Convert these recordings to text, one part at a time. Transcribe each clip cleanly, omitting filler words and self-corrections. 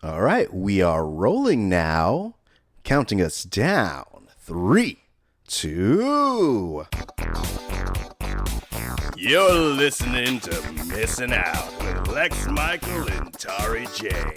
All right, we are rolling now. Counting us down. 3, 2. You're listening to Missing Out with Lex Michael and Tauri Jay.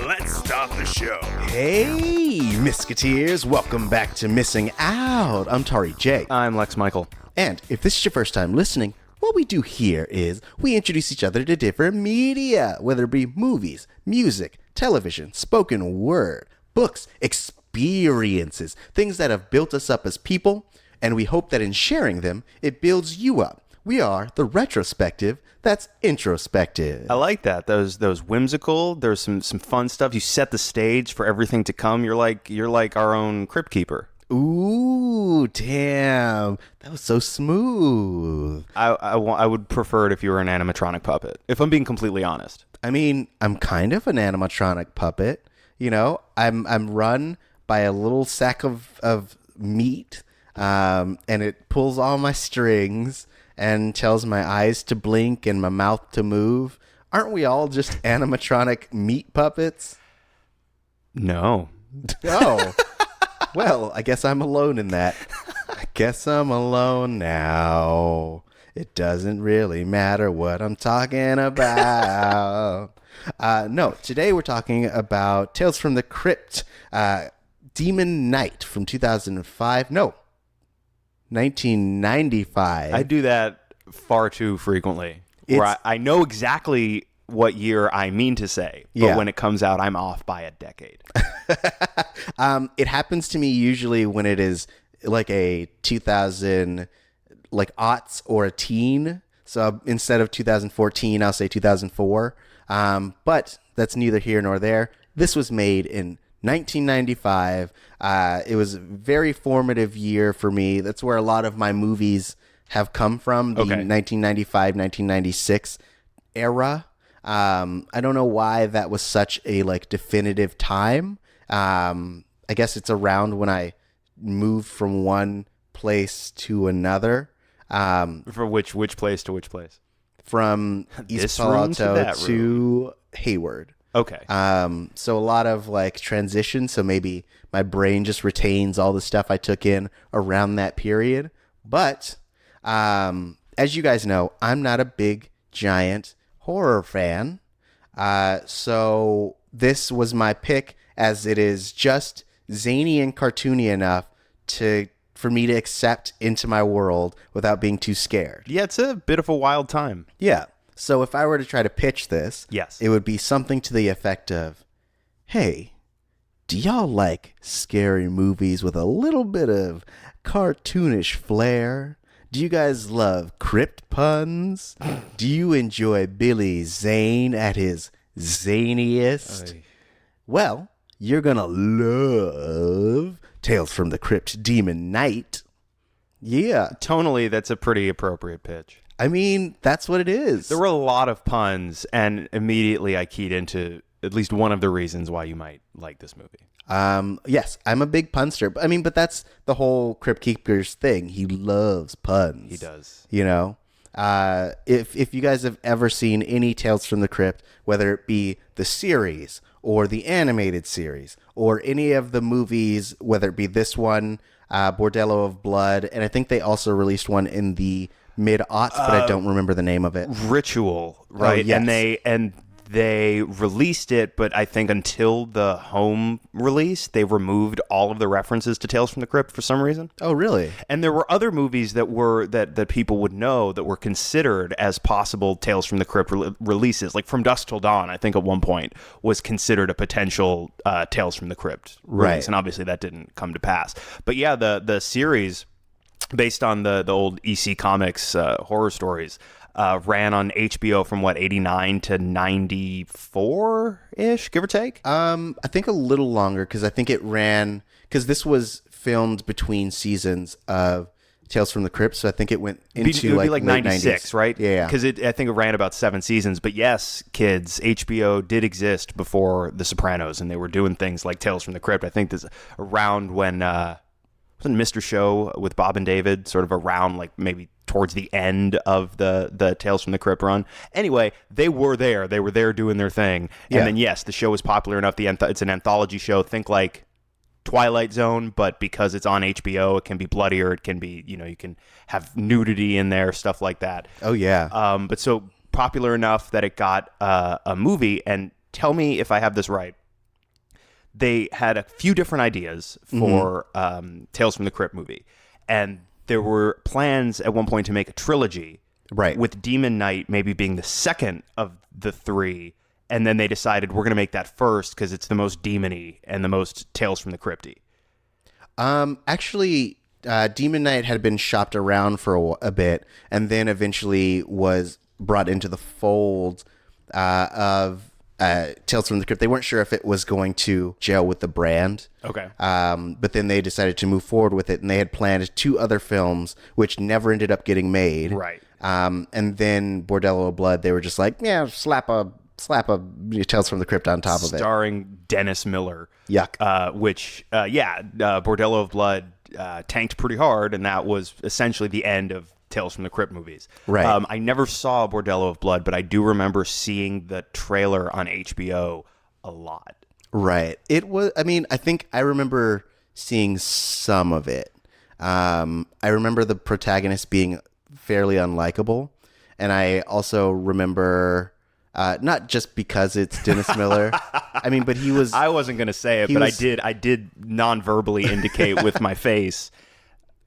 Let's start the show. Hey, Misketeers. Welcome back to Missing Out. I'm Tauri Jay. I'm Lex Michael. And if this is your first time listening, what we do here is we introduce each other to different media, whether it be movies, music, television, spoken word, books, experiences, things that have built us up as people, and we hope that in sharing them, it builds you up. We are the retrospective that's introspective. I like that. Those whimsical. There's some fun stuff. You set the stage for everything to come. You're like our own Crypt keeper. Ooh, damn. That was so smooth. I would prefer it if you were an animatronic puppet, if I'm being completely honest. I mean, I'm kind of an animatronic puppet. You know, I'm run by a little sack of meat, and it pulls all my strings and tells my eyes to blink and my mouth to move. Aren't we all just animatronic meat puppets? No. Oh. Well, I guess I'm alone in that. I guess I'm alone now. It doesn't really matter what I'm talking about. No, today we're talking about Tales from the Crypt, Demon Knight from 2005. No, 1995. I do that far too frequently. Where I know exactly what year I mean to say, but when it comes out, I'm off by a decade. It happens to me usually when it is like a 2000, like aughts or a teen. So instead of 2014, I'll say 2004. But that's neither here nor there. This was made in 1995. It was a very formative year for me. That's where a lot of my movies have come from, the 1995, 1996 era. I don't know why that was such a like definitive time. I guess it's around when I moved from one place to another. For which place to which place? From East Palo Alto to Hayward. Okay. So a lot of like transition. So maybe my brain just retains all the stuff I took in around that period. But as you guys know, I'm not a big giant horror fan. So this was my pick, as it is just zany and cartoony enough for me to accept into my world without being too scared. Yeah, it's a bit of a wild time. Yeah. So if I were to try to pitch this, yes, it would be something to the effect of, hey, do y'all like scary movies with a little bit of cartoonish flair? Do you guys love crypt puns? Do you enjoy Billy Zane at his zaniest? Aye. Well, you're gonna love Tales from the Crypt Demon Knight. Yeah. Tonally, that's a pretty appropriate pitch. I mean, that's what it is. There were a lot of puns, and immediately I keyed into at least one of the reasons why you might like this movie. Yes, I'm a big punster. But that's the whole Crypt Keeper's thing. He loves puns. He does. You know? If you guys have ever seen any Tales from the Crypt, whether it be the series or the animated series or any of the movies, whether it be this one, Bordello of Blood, and I think they also released one in the mid-aughts, but I don't remember the name of it. Ritual, right? Oh, yes. And they released it, but I think until the home release, they removed all of the references to Tales from the Crypt for some reason. Oh, really? And there were other movies that people would know that were considered as possible Tales from the Crypt releases. Like From Dusk Till Dawn, I think at one point was considered a potential Tales from the Crypt release, right? And obviously that didn't come to pass. But yeah, the series based on the old EC Comics horror stories. Ran on HBO from 89 to 94-ish, give or take? I think a little longer, because I think it ran, because this was filmed between seasons of Tales from the Crypt, so I think it went into like 96, 90s. right? Yeah. Because I think it ran about 7 seasons. But yes, kids, HBO did exist before The Sopranos, and they were doing things like Tales from the Crypt. I think this around when wasn't Mr. Show with Bob and David sort of around like maybe towards the end of the Tales from the Crypt run. Anyway, they were there. They were there doing their thing. And then, yes, the show was popular enough. It's an anthology show. Think like Twilight Zone, but because it's on HBO, it can be bloodier. It can be, you can have nudity in there, stuff like that. Oh, yeah. But so popular enough that it got a movie. And tell me if I have this right. They had a few different ideas for Tales from the Crypt movie. And there were plans at one point to make a trilogy. Right. With Demon Knight maybe being the second of the three. And then they decided we're going to make that first because it's the most demon-y and the most Tales from the Crypty. Actually, Demon Knight had been shopped around for a bit and then eventually was brought into the fold of Tales from the Crypt. They weren't sure if it was going to gel with the brand. Okay. But then they decided to move forward with it, and they had planned 2 other films, which never ended up getting made. Right. And then Bordello of Blood, they were just like, yeah, slap a Tales from the Crypt on top of it. Starring Dennis Miller. Yuck. Bordello of Blood tanked pretty hard, and that was essentially the end of Tales from the Crypt movies. Right. I never saw Bordello of Blood, but I do remember seeing the trailer on HBO a lot. Right. It was, I think I remember seeing some of it. I remember the protagonist being fairly unlikable. And I also remember, not just because it's Dennis Miller. But he was... I wasn't going to say it, but I did non-verbally indicate with my face.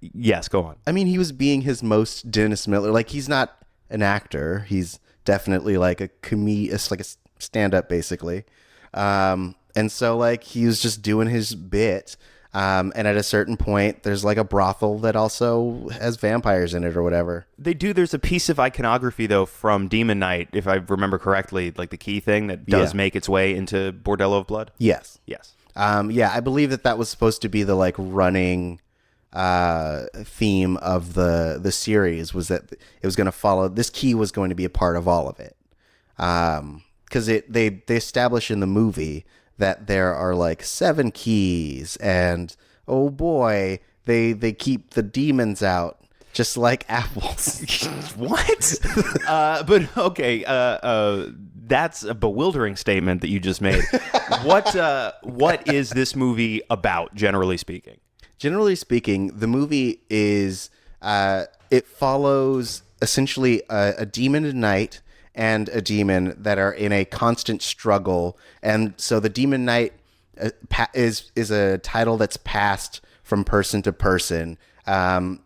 Yes, go on. He was being his most Dennis Miller. Like, he's not an actor. He's definitely like a comedian, like a stand-up, basically. And so, like, he was just doing his bit. And at a certain point, there's like a brothel that also has vampires in it or whatever. They do. There's a piece of iconography, though, from Demon Knight, if I remember correctly, like the key thing that does make its way into Bordello of Blood. Yes. Yes. I believe that was supposed to be the like running theme of the series, was that it was going to follow, this key was going to be a part of all of it. Because they establish in the movie that there are like 7 keys, and oh boy, they keep the demons out just like apples. What? But okay, that's a bewildering statement that you just made. What is this movie about, generally speaking? Generally speaking, the movie is it follows essentially a demon knight and a demon that are in a constant struggle. And so the Demon Knight is a title that's passed from person to person.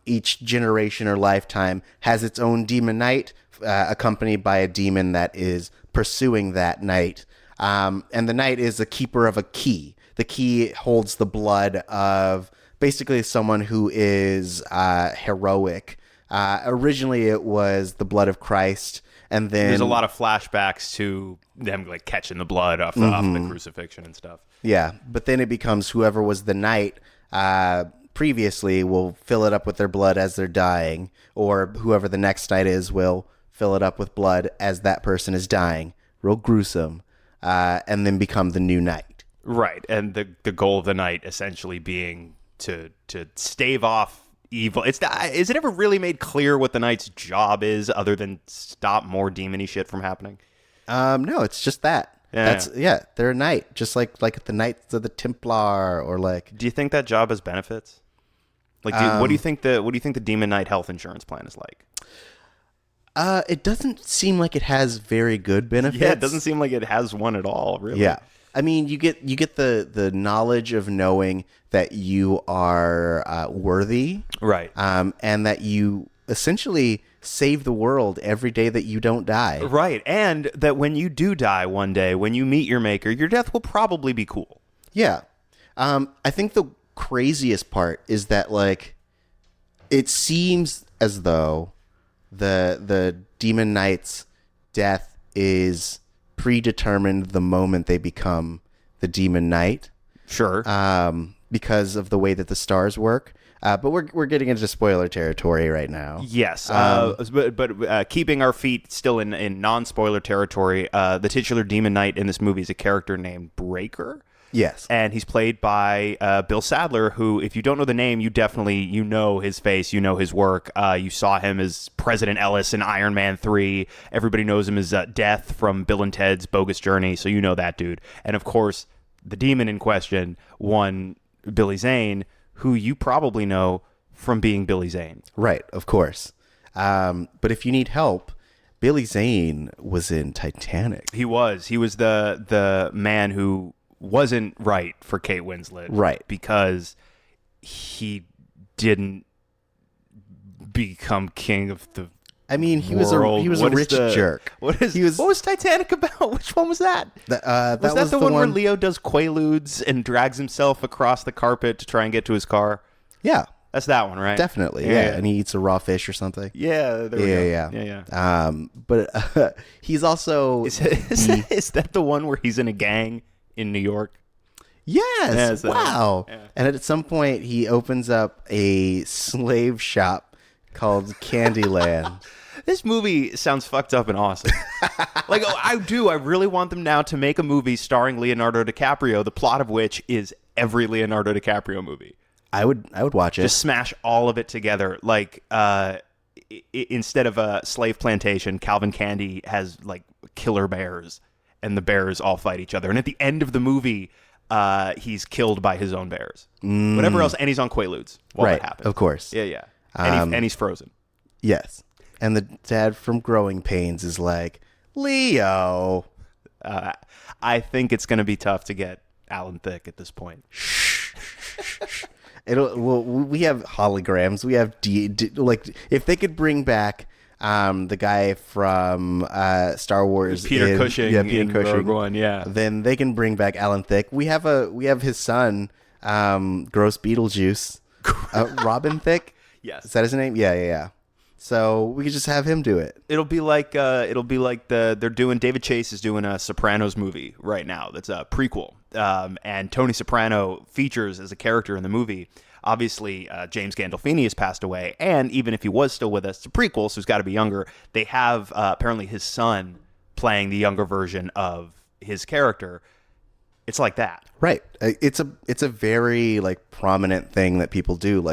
Each generation or lifetime has its own Demon Knight, accompanied by a demon that is pursuing that knight. And the knight is the keeper of a key. The key holds the blood of basically someone who is heroic. Originally, it was the blood of Christ. And then there's a lot of flashbacks to them like catching the blood off the crucifixion and stuff. Yeah, but then it becomes whoever was the knight previously will fill it up with their blood as they're dying, or whoever the next knight is will fill it up with blood as that person is dying. Real gruesome, and then become the new knight. Right, and the goal of the knight essentially being to stave off evil. Is it ever really made clear what the knight's job is, other than stop more demony shit from happening? No, it's just that. They're a knight, just like the Knights of the Templar, or like. Do you think that job has benefits? Like, what do you think the Demon Knight health insurance plan is like? It doesn't seem like it has very good benefits. Yeah, it doesn't seem like it has one at all, really. Yeah. You get the knowledge of knowing that you are worthy, right? And that you essentially save the world every day that you don't die, right? And that when you do die one day, when you meet your maker, your death will probably be cool. Yeah, I think the craziest part is that like it seems as though the Demon Knight's death is predetermined the moment they become the Demon Knight. Sure. Because of the way that the stars work. But we're getting into spoiler territory right now. Yes. But keeping our feet still in non-spoiler territory, the titular Demon Knight in this movie is a character named Breaker. Yes. And he's played by Bill Sadler, who, if you don't know the name, you know his face, you know his work. You saw him as President Ellis in Iron Man 3. Everybody knows him as Death from Bill and Ted's Bogus Journey, so you know that dude. And, of course, the demon in question, one Billy Zane, who you probably know from being Billy Zane. Right, of course. But if you need help, Billy Zane was in Titanic. He was the man who wasn't right for Kate Winslet. Right. Because he didn't become king of the he was a rich jerk. What was Titanic about? Which one was that? That was the one where Leo does quaaludes and drags himself across the carpet to try and get to his car? Yeah. That's that one, right? Definitely, yeah. And he eats a raw fish or something. Yeah, there we go. Yeah. But he's also... Is that the one where he's in a gang in New York? Yes. Wow. Yeah. And at some point, he opens up a slave shop called Candyland. This movie sounds fucked up and awesome. I really want them now to make a movie starring Leonardo DiCaprio, the plot of which is every Leonardo DiCaprio movie. I would watch it. Just smash all of it together. Instead of a slave plantation, Calvin Candy has killer bears, and the bears all fight each other. And at the end of the movie, he's killed by his own bears. Whatever else, and he's on Quaaludes while that happens. Of course. Yeah. And he's frozen. Yes. And the dad from Growing Pains is like, Leo. I think it's going to be tough to get Alan Thicke at this point. We have holograms. We have if they could bring back the guy from Star Wars, Peter Cushing, Rogue One, then they can bring back Alan Thicke. We have his son, Gross Beetlejuice, Robin Thicke. Yes, is that his name? Yeah. So we could just have him do it. It'll be like David Chase is doing a Sopranos movie right now. That's a prequel. And Tony Soprano features as a character in the movie. Obviously, James Gandolfini has passed away, and even if he was still with us, it's a prequel, so he's got to be younger. They have apparently his son playing the younger version of his character. It's like that, right? It's a very prominent thing that people do.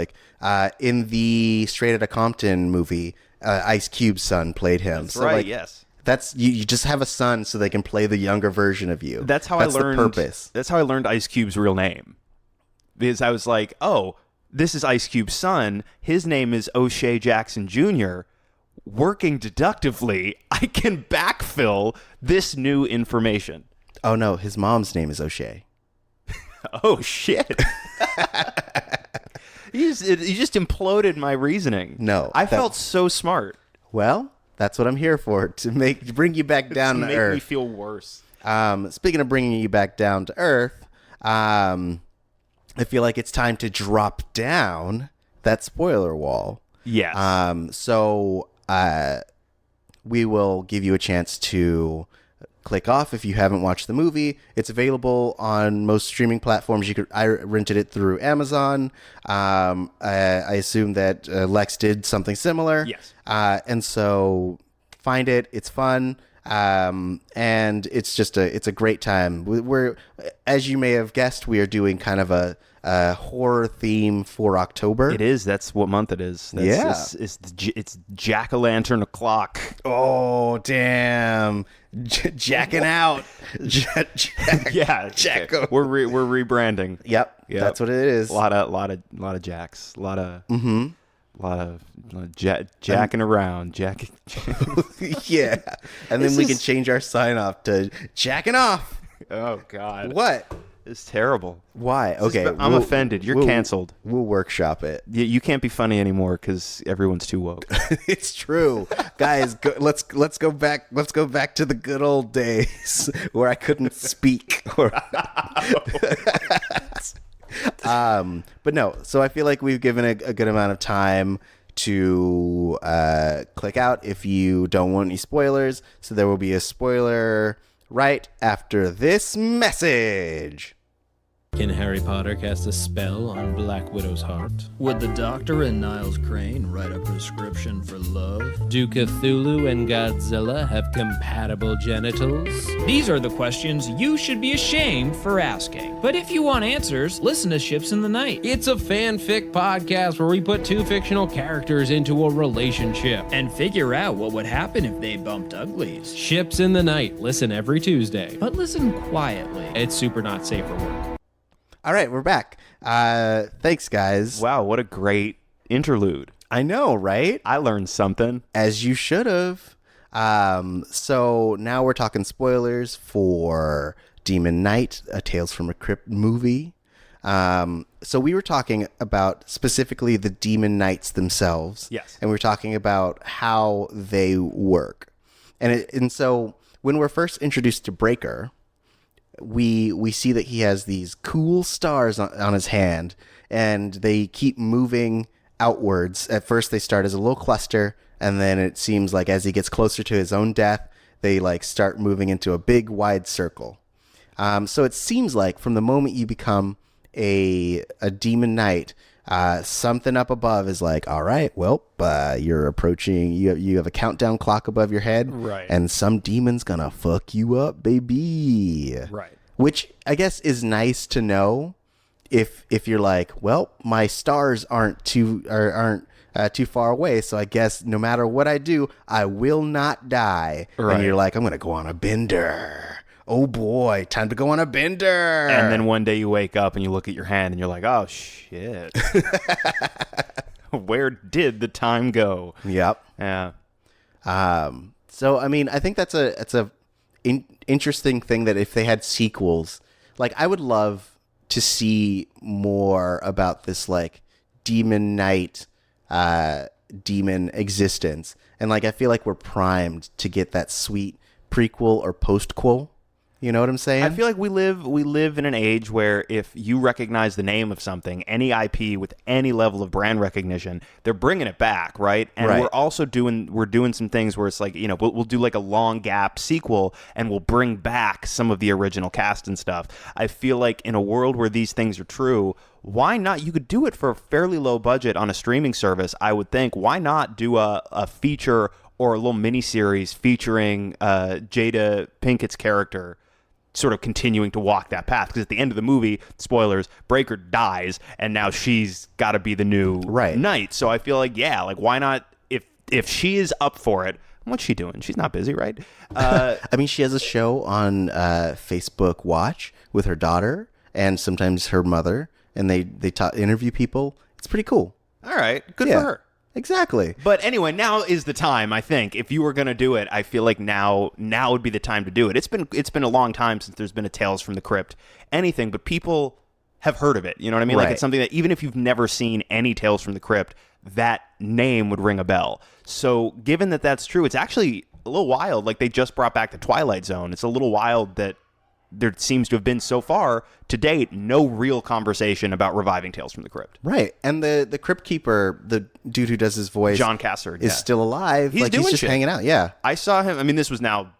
In the Straight Outta Compton movie, Ice Cube's son played him. That's right. Yes. That's you just have a son so they can play the younger version of you. That's I learned the purpose. That's how I learned Ice Cube's real name. Because I was like, oh, this is Ice Cube's son. His name is O'Shea Jackson Jr. Working deductively, I can backfill this new information. Oh no, his mom's name is O'Shea. Oh shit. You just imploded my reasoning. No. I felt so smart. Well, that's what I'm here for, to bring you back down to earth. Make me feel worse. Speaking of bringing you back down to earth, I feel like it's time to drop down that spoiler wall. Yes. So we will give you a chance to click off if you haven't watched the movie. It's available on most streaming platforms. I rented it through Amazon. I assume that Lex did something similar. Yes. And so find it. It's fun. And it's just it's a great time. We're, as you may have guessed, we are doing kind of a horror theme for October. It is. That's what month it is. It's Jack-o'-lantern o'clock. Oh, damn. Jacking out. Yeah. Jacko. We're rebranding. Yep. That's what it is. A lot of jacks. A lot of jacking around. Yeah. And then we can change our sign off to jacking off. Oh, God. What? It's terrible. Why? Okay. I'm offended. You're canceled. We'll workshop it. You can't be funny anymore because everyone's too woke. It's true. Guys, let's go back. Let's go back to the good old days where I couldn't speak. But no, so I feel like we've given a good amount of time to click out if you don't want any spoilers. So there will be a spoiler right after this message. Can Harry Potter cast a spell on Black Widow's heart? Would the Doctor and Niles Crane write a prescription for love? Do Cthulhu and Godzilla have compatible genitals? These are the questions you should be ashamed for asking. But if you want answers, listen to Ships in the Night. It's a fanfic podcast where we put two fictional characters into a relationship. And figure out what would happen if they bumped uglies. Ships in the Night. Listen every Tuesday. But listen quietly. It's super not safe for work. All right, we're back. Thanks, guys. Wow, what a great interlude. I know, right? I learned something. As you should have. So now we're talking spoilers for Demon Knight, a Tales from a Crypt movie. So we were talking about specifically the Demon Knights themselves. Yes. And we were talking about how they work. And so when we're first introduced to Breaker, we see that he has these cool stars on his hand, and they keep moving outwards. At first they start as a little cluster, and then it seems like as he gets closer to his own death, they like start moving into a big wide circle. So it seems like from the moment you become a demon knight, something up above is like, all right, well, you're approaching, you have a countdown clock above your head, right? And some demon's gonna fuck you up, baby. Right. Which I guess is nice to know if you're like, well, my stars aren't too far away, so I guess no matter what I do, I will not die. Right. And you're like, I'm gonna go on a bender. Oh boy, time to go on a bender. And then one day you wake up and you look at your hand and you're like, oh shit. Where did the time go? Yep. Yeah. So I mean, I think that's a interesting thing that if they had sequels, like I would love to see more about this like demon knight, demon existence, and like I feel like we're primed to get that sweet prequel or postquel. You know what I'm saying? I feel like we live in an age where if you recognize the name of something, any IP with any level of brand recognition, they're bringing it back, right? And Right. we're also doing some things where it's like, you know, we'll do like a long gap sequel and we'll bring back some of the original cast and stuff. I feel like in a world where these things are true, why not? You could do it for a fairly low budget on a streaming service, I would think. Why not do a feature or a little miniseries featuring Jada Pinkett's character sort of continuing to walk that path? Because at the end of the movie, spoilers, Breaker dies, and now she's got to be the new knight. So I feel like, yeah, like why not? If she is up for it, what's she doing? She's not busy, right? I mean, she has a show on Facebook Watch with her daughter and sometimes her mother, and they interview people. It's pretty cool. All right, good for her. Exactly. But anyway, now is the time, I think. If you were going to do it, I feel like now would be the time to do it. It's been a long time since there's been a Tales from the Crypt anything, but people have heard of it. You know what I mean? Right. Like it's something that even if you've never seen any Tales from the Crypt, that name would ring a bell. So given that that's true, it's actually a little wild. Like they just brought back the Twilight Zone. It's a little wild that there seems to have been so far to date no real conversation about reviving Tales from the Crypt. Right. And the Crypt Keeper, the dude who does his voice, John Cassard, is still alive. He's like doing he's just shit. hanging out. Yeah. I saw him. I mean, this was now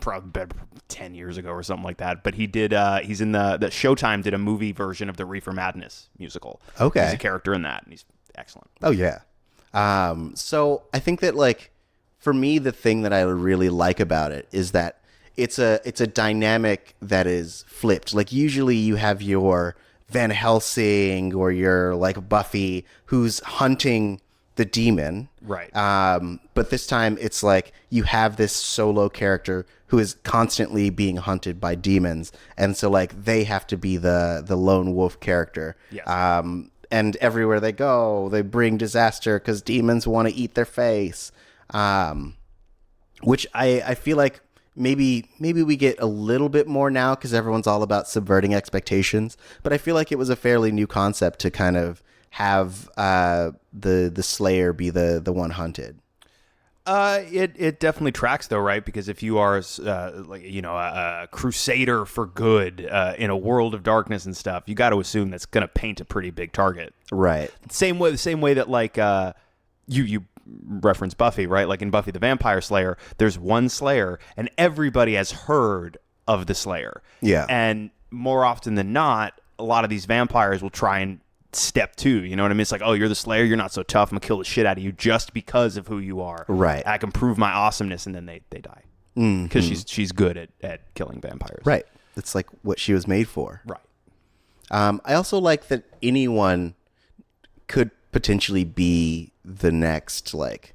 probably 10 years ago or something like that. But he did. He's in the Showtime did a movie version of the Reefer Madness musical. Okay. He's a character in that, and he's excellent. Oh yeah. So I think that like for me, the thing that I really like about it is that it's a dynamic that is flipped. Like usually you have your Van Helsing or your like Buffy who's hunting the demon. Right. But this time it's like you have this solo character who is constantly being hunted by demons. And so like they have to be the lone wolf character. Yes. And everywhere they go, they bring disaster because demons want to eat their face. Which I feel like maybe we get a little bit more now because everyone's all about subverting expectations. But I feel like it was a fairly new concept to kind of have the Slayer be the one hunted. It definitely tracks though, right? Because if you are like you know a crusader for good in a world of darkness and stuff, you got to assume that's going to paint a pretty big target. Right. The same way that like you reference Buffy, right? Like in Buffy the Vampire Slayer, there's one Slayer and everybody has heard of the Slayer. Yeah. And more often than not, a lot of these vampires will try and step two. You know what I mean? It's like, oh, you're the Slayer. You're not so tough. I'm gonna kill the shit out of you just because of who you are. Right. I can prove my awesomeness, and then they die because she's good at killing vampires. Right. That's like what she was made for. Right. I also like that anyone could potentially be the next like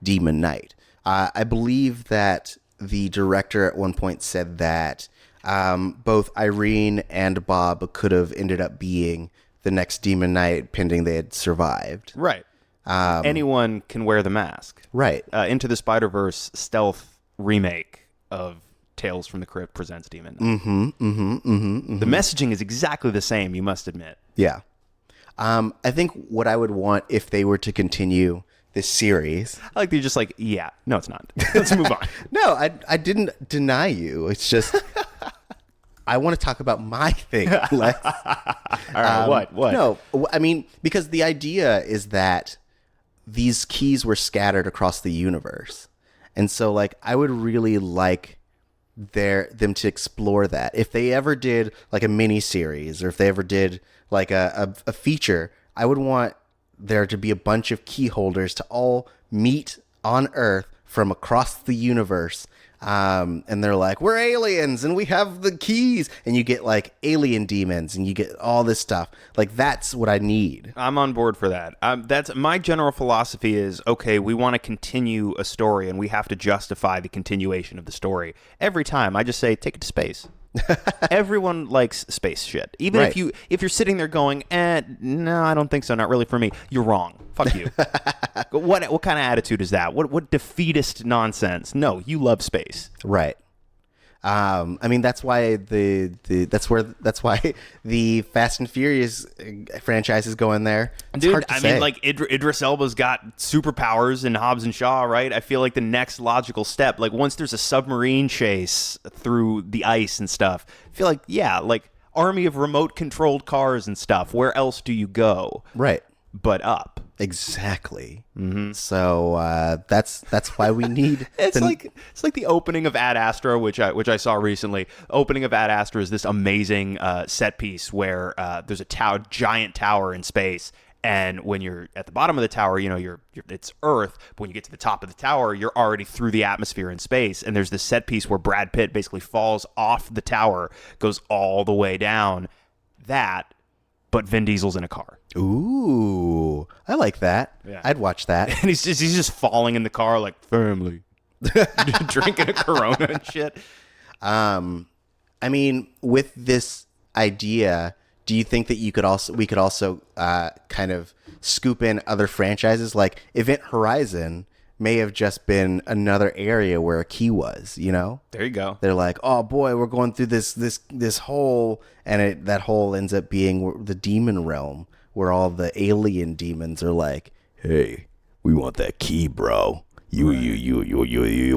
Demon Knight. I believe that the director at one point said that both Irene and Bob could have ended up being the next Demon Knight pending they had survived. Right. Anyone can wear the mask. Right. Into the Spider-Verse stealth remake of Tales from the Crypt presents Demon Knight. The messaging is exactly the same, you must admit. Yeah. I think what I would want if they were to continue this series. I like they're just like, yeah, no, it's not. Let's move on. No, I didn't deny you. It's just I want to talk about my thing. Lex. All right, what? No, I mean, because the idea is that these keys were scattered across the universe. And so, like, I would really like them to explore that. If they ever did, like, a mini-series, or if they ever did, like, a feature, I would want there to be a bunch of key holders to all meet on Earth from across the universe. And they're like, we're aliens and we have the keys, and you get like alien demons and you get all this stuff. Like, that's what I need. I'm on board for that. That's my general philosophy is, okay, we want to continue a story and we have to justify the continuation of the story. Every time I just say, take it to space. Everyone likes space shit. Even Right. if you're sitting there going, no, I don't think so, not really for me. You're wrong. Fuck you. What kind of attitude is that? What defeatist nonsense? No, you love space. Right. I mean, that's why that's why the Fast and Furious franchise is going there. It's Dude, hard to say. mean, like Idris Elba's got superpowers in Hobbs and Shaw, right? I feel like the next logical step, like once there's a submarine chase through the ice and stuff, I feel like, yeah, like army of remote controlled cars and stuff. Where else do you go? Right. But up. Exactly. Mm-hmm. So that's why we need. It's like the opening of Ad Astra, which I saw recently. Opening of Ad Astra is this amazing set piece where there's a giant tower in space, and when you're at the bottom of the tower, you know it's Earth. But when you get to the top of the tower, you're already through the atmosphere in space. And there's this set piece where Brad Pitt basically falls off the tower, goes all the way down. But Vin Diesel's in a car. Ooh, I like that. Yeah. I'd watch that. And he's just falling in the car like family, drinking a Corona and shit. I mean, with this idea, do you think that we could also kind of scoop in other franchises? Like Event Horizon may have just been another area where a key was, you know? There you go. They're like, oh boy, we're going through this hole, and that hole ends up being the demon realm, where all the alien demons are like, hey, we want that key, bro. You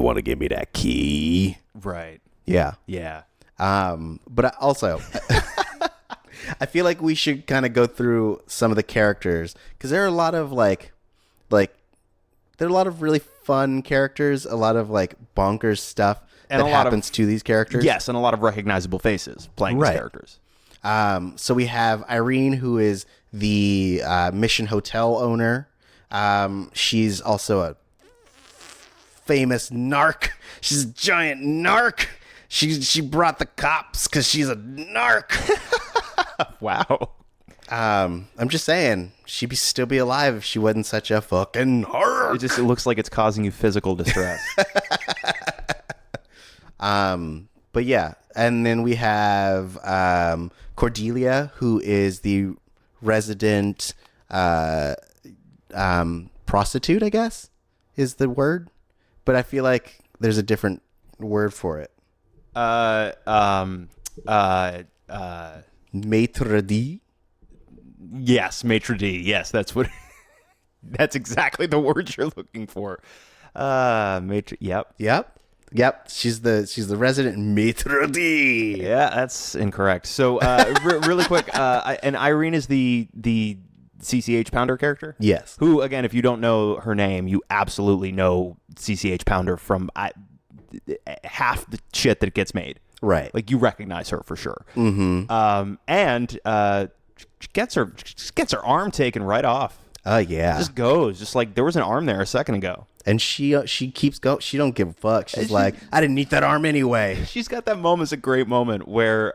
want to give me that key? Right. Yeah. Yeah. But also, I feel like we should kind of go through some of the characters, because there are a lot of there are a lot of really fun characters, a lot of like bonkers stuff And that a lot happens to these characters. Yes, and a lot of recognizable faces playing these characters. So we have Irene, who is the Mission Hotel owner. She's also a famous narc. She's a giant narc. She brought the cops because she's a narc. Wow. I'm just saying, she'd still be alive if she wasn't such a fucking narc. It looks like it's causing you physical distress. But yeah, and then we have Cordelia, who is the resident prostitute, I guess, is the word. But I feel like there's a different word for it. Maitre d'? Yes, maitre d'. Yes, that's what. That's exactly the word you're looking for. Maitre. Yep. She's the resident maitre d'. Yeah, that's incorrect. So, really quick, and Irene is the CCH Pounder character? Yes. Who, again, if you don't know her name, you absolutely know CCH Pounder from half the shit that gets made. Right. Like, you recognize her for sure. And gets her arm taken right off. Oh yeah. Just goes. Just like there was an arm there a second ago. And she keeps going. She don't give a fuck. She's like, I didn't need that arm anyway. She's got that moment. It's a great moment where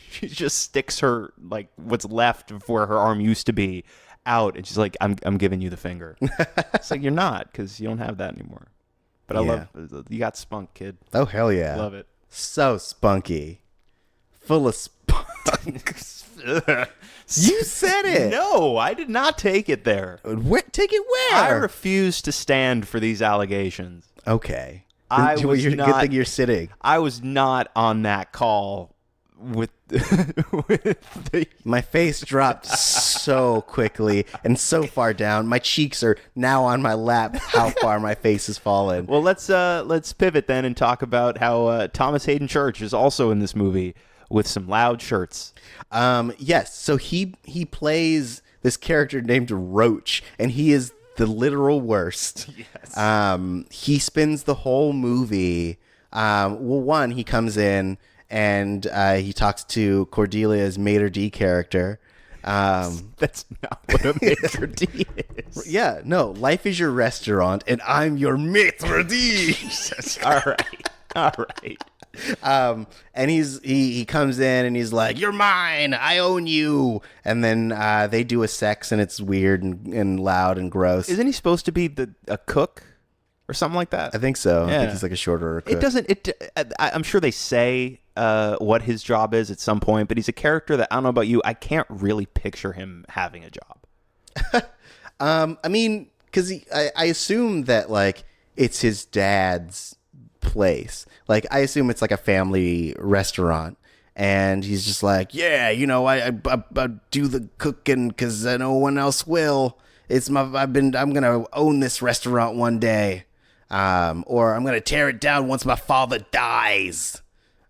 she just sticks her, like, what's left of where her arm used to be out, and she's like, I'm giving you the finger. It's like, you're not, because you don't have that anymore. But I love, you got spunk, kid. Oh hell yeah. Love it. So spunky. Full of spunk. You said it. No, I did not take it there. Take it where? I refuse to stand for these allegations. Okay. Good thing you're sitting. I was not on that call with My face dropped so quickly and so far down. My cheeks are now on my lap. How far my face has fallen. Well, let's pivot then and talk about how Thomas Hayden Church is also in this movie with some loud shirts. Yes. So he plays this character named Roach, and he is the literal worst. Yes. He spends the whole movie. One, he comes in and he talks to Cordelia's maitre d' character. That's not what a maitre d' is. Yeah, no. Life is your restaurant, and I'm your maitre d'. All right. And he comes in and he's like, "You're mine. I own you." And then they do a sex, and it's weird and loud and gross. Isn't he supposed to be a cook or something like that? I think so. Yeah. I think he's like a shorter cook. It doesn't. I'm sure they say what his job is at some point, but he's a character that, I don't know about you, I can't really picture him having a job. I mean, because I assume that, like, it's his dad's place. Like, I assume it's like a family restaurant, and he's just like, yeah, you know, I do the cooking because no one else will. I'm gonna own this restaurant one day, or I'm gonna tear it down once my father dies.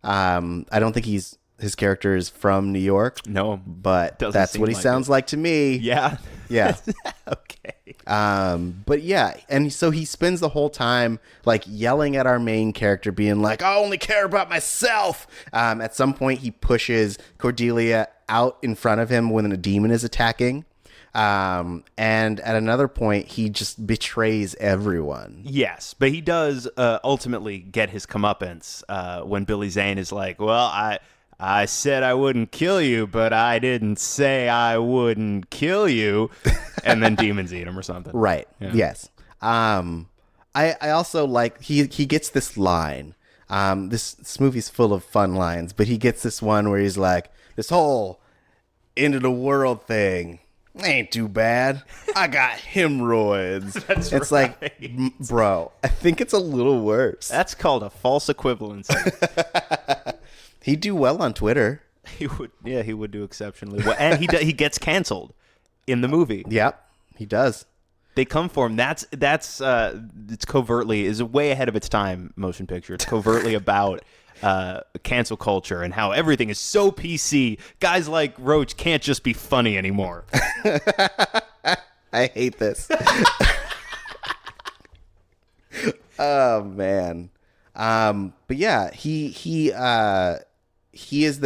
I don't think his character is from New York. No, but that's what he sounds like to me. Yeah. Yeah. Okay. But yeah, and so he spends the whole time like yelling at our main character, being like, "I only care about myself." At some point, he pushes Cordelia out in front of him when a demon is attacking. And at another point, he just betrays everyone. Yes, but he does ultimately get his comeuppance when Billy Zane is like, "Well, I said I wouldn't kill you, but I didn't say I wouldn't kill you," and then demons eat him or something. Right. Yeah. Yes. I also like he gets this line. This movie's full of fun lines, but he gets this one where he's like, "This whole end of the world thing ain't too bad. I got hemorrhoids." It's right. like, bro, I think it's a little worse. That's called a false equivalency. He'd do well on Twitter. He would do exceptionally well, and he gets canceled in the movie. Yep, he does. They come for him. It's covertly is way ahead of its time. Motion picture. It's covertly about cancel culture and how everything is so PC. Guys like Roach can't just be funny anymore. I hate this. Oh man. But yeah, he is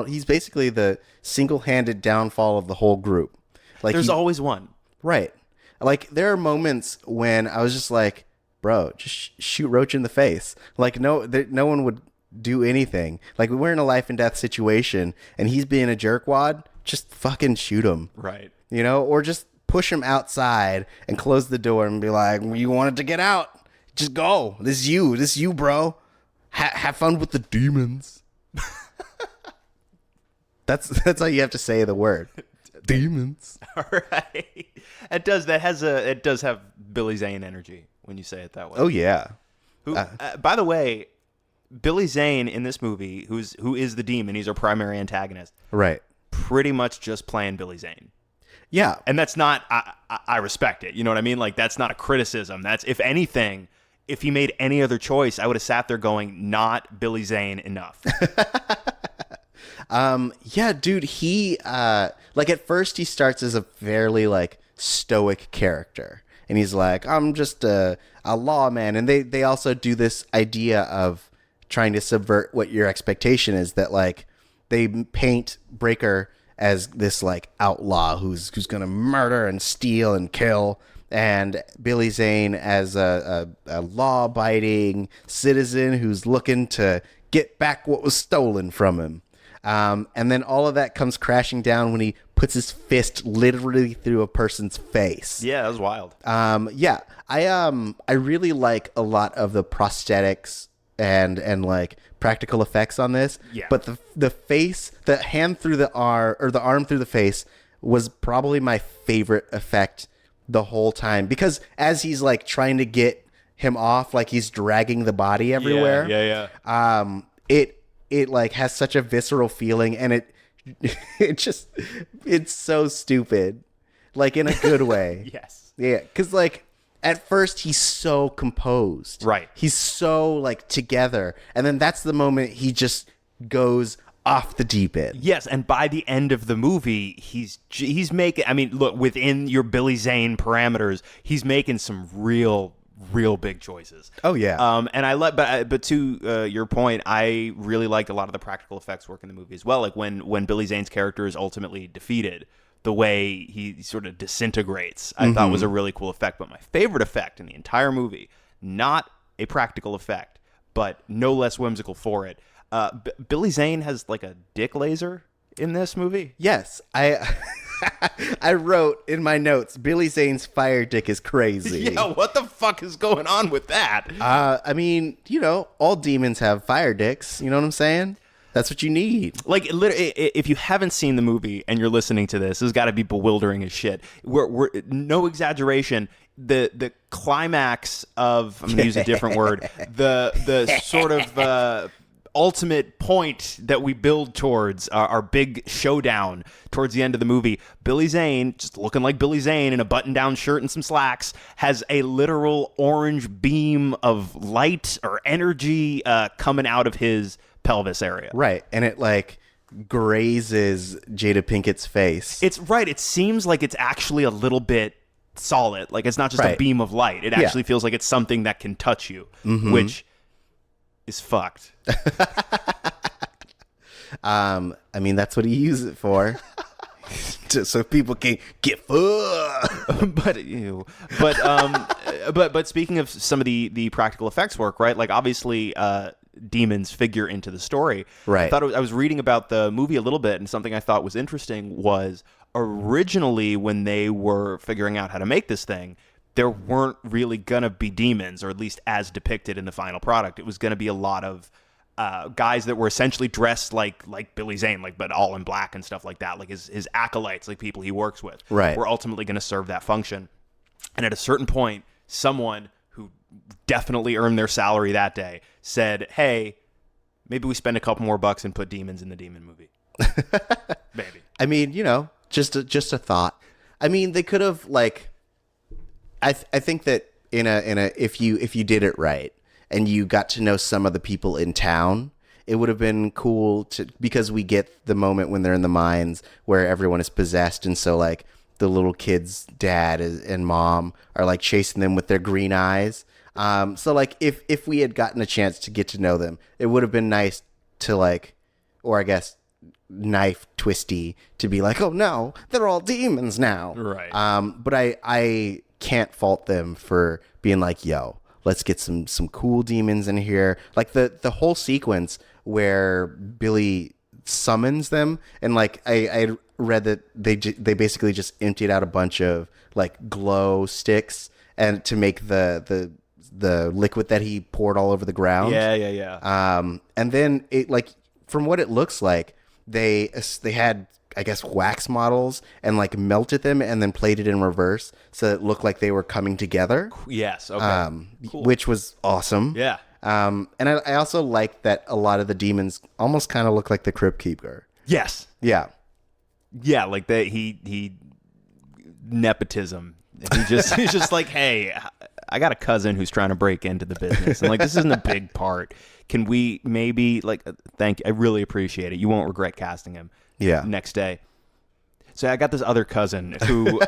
he's basically the single-handed downfall of the whole group. Like, there's always one. Right. Like, there are moments when I was just like, bro, just shoot Roach in the face. Like, no one would do anything. Like, we're in a life and death situation and he's being a jerkwad, just fucking shoot him. Right. You know, or just push him outside and close the door and be like, "You wanted to get out? Just go. This is you, bro. Have fun with the demons." That's how you have to say the word. Demons. All right. It does have Billy Zane energy when you say it that way. Oh yeah. By the way, Billy Zane in this movie, who is the demon, he's our primary antagonist. Right. Pretty much just playing Billy Zane. Yeah. And that's not, I respect it. You know what I mean? Like, that's not a criticism. That's, if anything, if he made any other choice, I would have sat there going, not Billy Zane enough. Yeah, dude, he, like, at first he starts as a fairly, like, stoic character. And he's like, "I'm just a lawman." And they also do this idea of trying to subvert what your expectation is, that like they paint Breaker as this like outlaw who's going to murder and steal and kill, and Billy Zane as a law-abiding citizen who's looking to get back what was stolen from him. And then all of that comes crashing down when he puts his fist literally through a person's face. Yeah, that was wild. Yeah, I really like a lot of the prosthetics and like practical effects on this. Yeah. But the face, the hand through the arm, or the arm through the face, was probably my favorite effect the whole time, because as he's like trying to get him off, like he's dragging the body everywhere. Yeah. It like has such a visceral feeling, and it's so stupid, like in a good way. Yes. Yeah, because like at first he's so composed, Right. He's so like together, and then that's the moment he just goes off the deep end. Yes, and by the end of the movie, he's making. I mean, look, within your Billy Zane parameters, he's making some real big choices. Oh yeah. And I let, but to your point, I really liked a lot of the practical effects work in the movie as well. Like when Billy Zane's character is ultimately defeated, the way he sort of disintegrates, I thought was a really cool effect. But my favorite effect in the entire movie, not a practical effect, but no less whimsical for it. Billy Zane has like a dick laser in this movie. Yes, I wrote in my notes, Billy Zane's fire dick is crazy. Yeah, what the fuck is going on with that? I mean, all demons have fire dicks. You know what I'm saying? That's what you need. Like, literally, if you haven't seen the movie and you're listening to this, it's got to be bewildering as shit. We're no exaggeration. The climax of, I'm going to use a different word, the sort of ultimate point that we build towards our big showdown towards the end of the movie, Billy Zane, just looking like Billy Zane in a button-down shirt and some slacks, has a literal orange beam of light or energy coming out of his pelvis area. Right, and it like grazes Jada Pinkett's face. It's right. It seems like it's actually a little bit solid. Like it's not just a Right. beam of light. It actually feels like it's something that can touch you, which is fucked. I mean, that's what he used it for. So people can get fucked. But speaking of some of the practical effects work, right? Like obviously demons figure into the story. Right. I was reading about the movie a little bit, and something I thought was interesting was originally when they were figuring out how to make this thing, there weren't really gonna be demons, or at least as depicted in the final product. It was gonna be a lot of guys that were essentially dressed like Billy Zane, but all in black and stuff like that. Like his acolytes, like people he works with, Right. were ultimately going to serve that function. And at a certain point, someone who definitely earned their salary that day said, "Hey, maybe we spend a couple more bucks and put demons in the demon movie." Maybe. I mean, just a thought. I mean, they could have I think that in a if you did it right and you got to know some of the people in town, it would have been cool because we get the moment when they're in the mines where everyone is possessed, and so like the little kid's dad and mom are like chasing them with their green eyes. So like if we had gotten a chance to get to know them, it would have been nice to or I guess knife twisty to be like, oh no, they're all demons now. Right. But I can't fault them for being like, yo, let's get some cool demons in here. Like the whole sequence where Billy summons them, and I read that they basically just emptied out a bunch of like glow sticks and to make the liquid that he poured all over the ground. Yeah. And then it from what it looks like, they had, I guess, wax models and melted them and then played it in reverse so it looked like they were coming together. Yes. Okay. Cool. Which was awesome. Yeah. And I also like that a lot of the demons almost kind of look like the Crypt Keeper. Yes. Yeah. Yeah, like that he nepotism. He's just like, hey, I got a cousin who's trying to break into the business, and this isn't a big part. Can we maybe thank you, I really appreciate it. You won't regret casting him. Yeah. Next day. So I got this other cousin who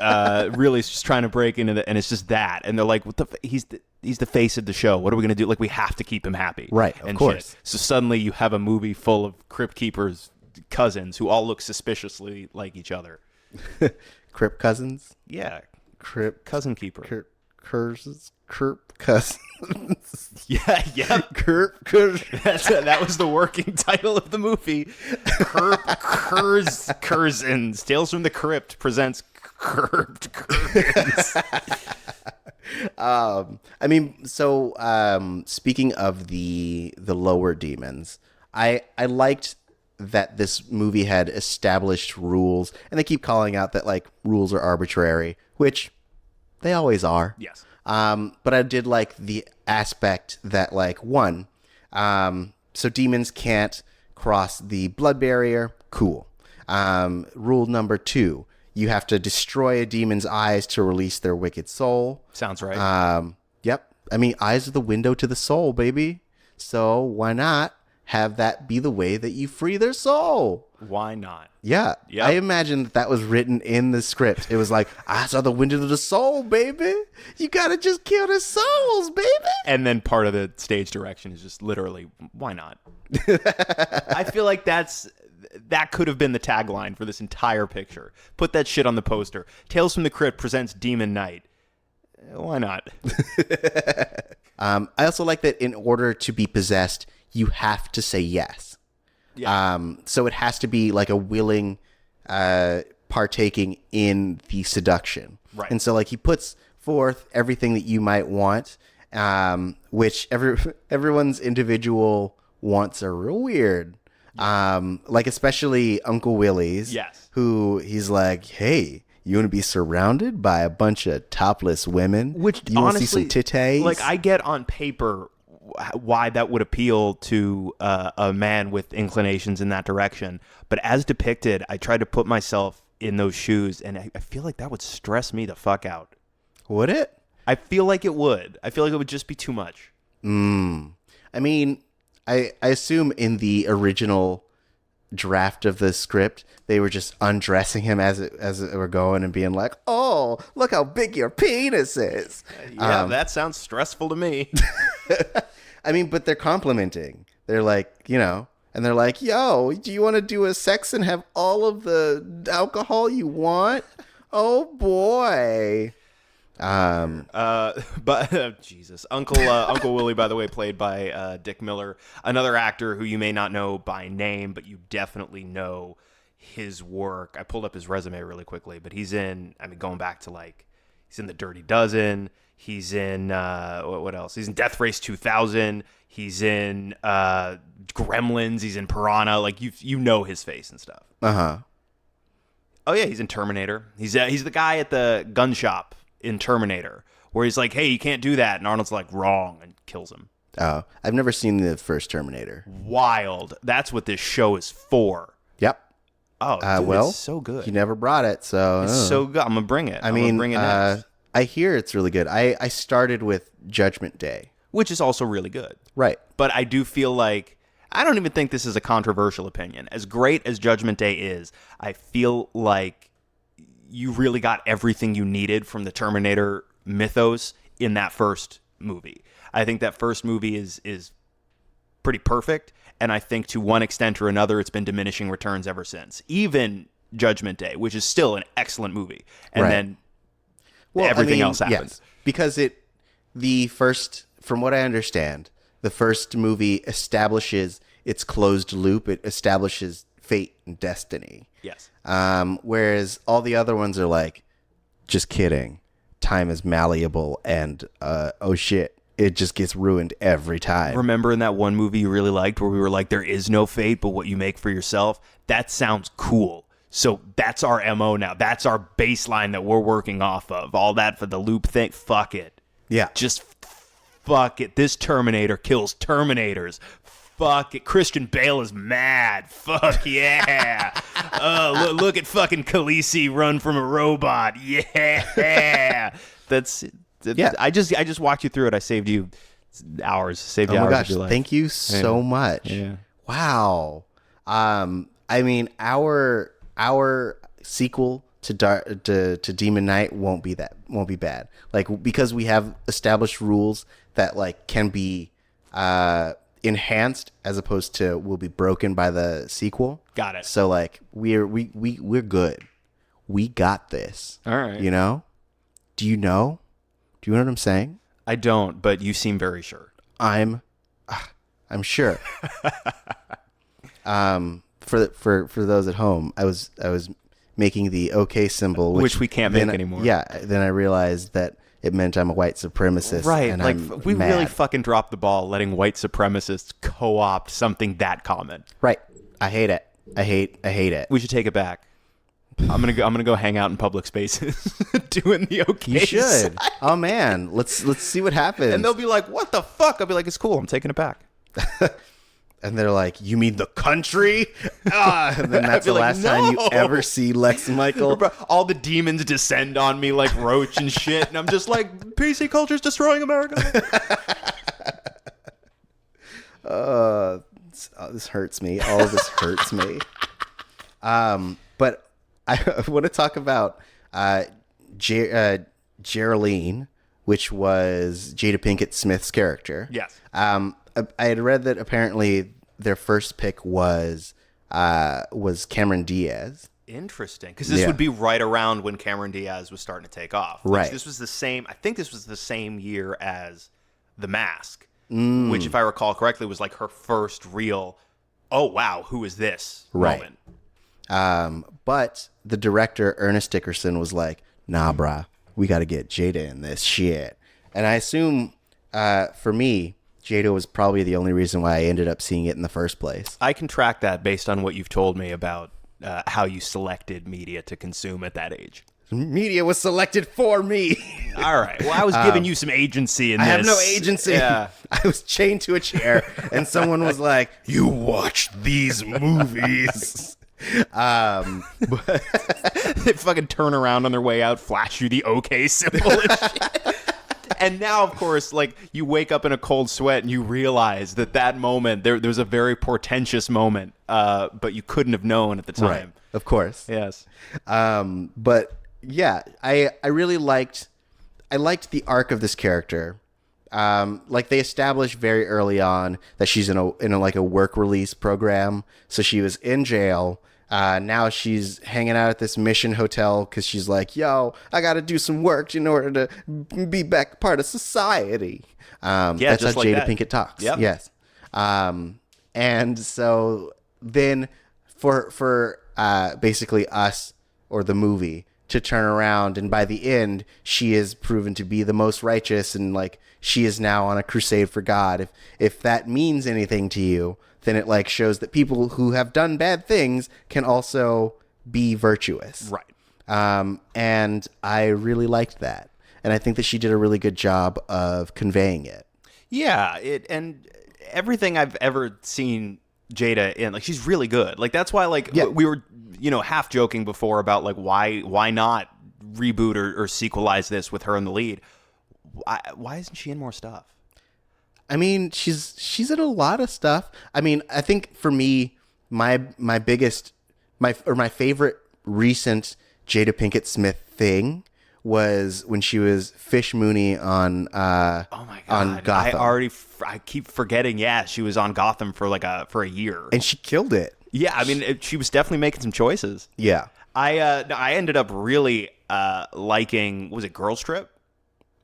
really is just trying to break into and it's just that, and they're like, what the he's the face of the show. What are we going to do? Like, we have to keep him happy. Right, of course. Shit. So suddenly you have a movie full of Crypt Keeper's cousins who all look suspiciously like each other. Crypt cousins? Yeah. Crypt Cousin Keeper. Crypt cousins. Yeah. Crypt cousins. That was the working title of the movie. Curzins. Tales from the Crypt presents Crypt Curzins. Speaking of the lower demons, I liked that this movie had established rules, and they keep calling out that like rules are arbitrary, which they always are. Yes. But I did like the aspect that like so demons can't cross the blood barrier. Cool. Rule number 2. You have to destroy a demon's eyes to release their wicked soul. Sounds right. Yep. I mean, eyes are the window to the soul, baby. So why not have that be the way that you free their soul? Why not? Yeah. Yep. I imagine that was written in the script. It was like, eyes are the window to the soul, baby. You got to just kill their souls, baby. And then part of the stage direction is just literally, why not? I feel like that could have been the tagline for this entire picture. Put that shit on the poster. Tales from the Crypt presents Demon Knight. Why not? I also like that in order to be possessed, you have to say yes. Yeah. So it has to be like a willing partaking in the seduction. Right. And so like he puts forth everything that you might want, which everyone's individual wants are real weird. Like especially Uncle Willie's. Yes. Who he's like, hey, you want to be surrounded by a bunch of topless women? Which you want to honestly, see some titties? like I get on paper why that would appeal to a man with inclinations in that direction. But as depicted, I tried to put myself in those shoes, and I feel like that would stress me the fuck out. Would it? I feel like it would. I feel like it would just be too much. I mean, I assume in the original draft of the script, they were just undressing him as it were going and being like, oh, look how big your penis is. Yeah, that sounds stressful to me. I mean, but they're complimenting. They're like, and they're like, yo, do you want to do a sex and have all of the alcohol you want? Oh, boy. But Jesus, Uncle Willie, by the way, played by Dick Miller, another actor who you may not know by name, but you definitely know his work. I pulled up his resume really quickly, but he's in, going back to he's in The Dirty Dozen. He's in, what else? He's in Death Race 2000. He's in Gremlins. He's in Piranha. Like, you know his face and stuff. Uh-huh. Oh, yeah, he's in Terminator. He's the guy at the gun shop in Terminator, where he's like, hey, you can't do that. And Arnold's like, wrong, and kills him. Oh, I've never seen the first Terminator. Wild. That's what this show is for. Yep. Oh, dude, well, it's so good. You never brought it, so... It's so good. I'm going to bring it. I mean, bring it next. I hear it's really good. I started with Judgment Day. Which is also really good. Right. But I do feel like, I don't even think this is a controversial opinion. As great as Judgment Day is, I feel like you really got everything you needed from the Terminator mythos in that first movie. I think that first movie is pretty perfect, and I think to one extent or another, it's been diminishing returns ever since. Even Judgment Day, which is still an excellent movie. And then everything else happens. Yes, because from what I understand, the first movie establishes its closed loop. It establishes fate and destiny. Yes. Whereas all the other ones are like, just kidding. Time is malleable, and oh shit, it just gets ruined every time. Remember in that one movie you really liked where we were like, there is no fate but what you make for yourself? That sounds cool. So that's our MO now. That's our baseline that we're working off of. All that for the loop thing. Fuck it. Yeah. Just fuck it. This Terminator kills Terminators. Fuck it. Christian Bale is mad. Fuck yeah. Look at fucking Khaleesi run from a robot. Yeah. That's it. Yeah. I just walked you through it. I saved you hours. Saved you Oh my hours gosh, of your life. thank you so much. Yeah. Wow. I mean, our sequel to Demon Knight won't be bad. Like, because we have established rules that like can be enhanced as opposed to will be broken by the sequel. Got it. So like we're good. We got this. All right. You know? Do you know? Do you know what I'm saying? I don't, but you seem very sure. I'm sure. For those at home, I was making the OK symbol, which we can't make anymore. Yeah. Then I realized that it meant I'm a white supremacist. Right. And like I'm we mad. really fucking dropped the ball letting white supremacists co-opt something that common. Right. I hate it. I hate it. We should take it back. I'm gonna go hang out in public spaces doing the OK. You should. side. Oh man, let's see what happens. And they'll be like, "What the fuck?" I'll be like, "It's cool. I'm taking it back." And they're like, "You mean the country?" And then that's be the like, last time you "No." ever see Lex Michael. Bro, all the demons descend on me like Roach and shit, and I'm just like, PC culture's destroying America. This hurts me. All of this hurts me. But I want to talk about Geraldine, which was Jada Pinkett Smith's character. Yes. I had read that apparently their first pick was Cameron Diaz. Interesting, because this would be right around when Cameron Diaz was starting to take off. Right. This was the same. I think this was the same year as The Mask, which, if I recall correctly, was like her first real. Oh wow, who is this? Right. Moment. But the director Ernest Dickerson was like, "Nah, brah, we got to get Jada in this shit." And I assume, for me, Jada was probably the only reason why I ended up seeing it in the first place. I can track that based on what you've told me about how you selected media to consume at that age. Media was selected for me. All right. Well, I was giving you some agency in this. I have no agency. Yeah. I was chained to a chair, and someone was like, "You watch these movies." They fucking turn around on their way out, flash you the OK symbol and shit. And now, of course, like, you wake up in a cold sweat and you realize that moment, there's a very portentous moment, but you couldn't have known at the time. Right. Of course. Yes. But yeah, I really liked the arc of this character. Like, they established very early on that she's in a work release program. So she was in jail. Now she's hanging out at this mission hotel because she's like, "Yo, I got to do some work in order to be back part of society." That's just how like Jada that. Pinkett talks. Yep. Yes. And so then for basically us or the movie to turn around, and by the end she is proven to be the most righteous, and like she is now on a crusade for God. If that means anything to you, then it like shows that people who have done bad things can also be virtuous. Right. And I really liked that. And I think that she did a really good job of conveying it. Yeah. And everything I've ever seen Jada in, like, she's really good. Like, that's why, like, we were, half joking before about, like, why not reboot or sequelize this with her in the lead? Why isn't she in more stuff? I mean, she's in a lot of stuff. I mean, I think for me, my favorite recent Jada Pinkett Smith thing was when she was Fish Mooney on Oh my God. on Gotham. I keep forgetting. Yeah, she was on Gotham for a year, And she killed it. yeah, I mean, she was definitely making some choices. Yeah. I ended up really liking, was it Girls Trip?